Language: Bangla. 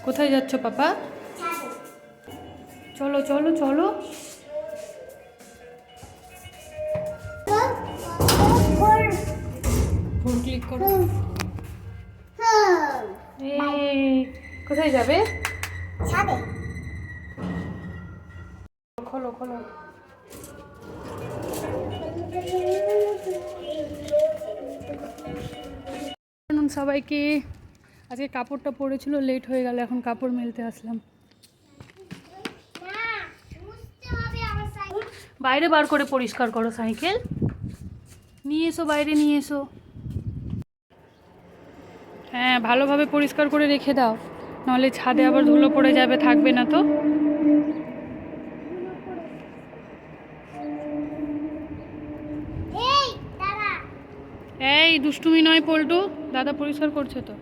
কোথায় যাচ্ছ পাপা? চলো চলো চলো। ফোন ক্লিক করো। কোথায় যাবে? খোলো খোলো। সবাইকে আজকে কাপড়টা পরেছিল, লেট হয়ে গেল, এখন কাপড় মেলতে আসলাম। বাইরে বার করে পরিষ্কার করো, সাইকেল নিয়ে এসো, বাইরে নিয়ে এসো। হ্যাঁ, ভালোভাবে পরিষ্কার করে রেখে দাও, নাহলে ছাদে আবার ধুলো পড়ে যাবে, থাকবে না তো। এই দুষ্টুমি নয় পল্টু, দাদা পরিষ্কার করছে তো।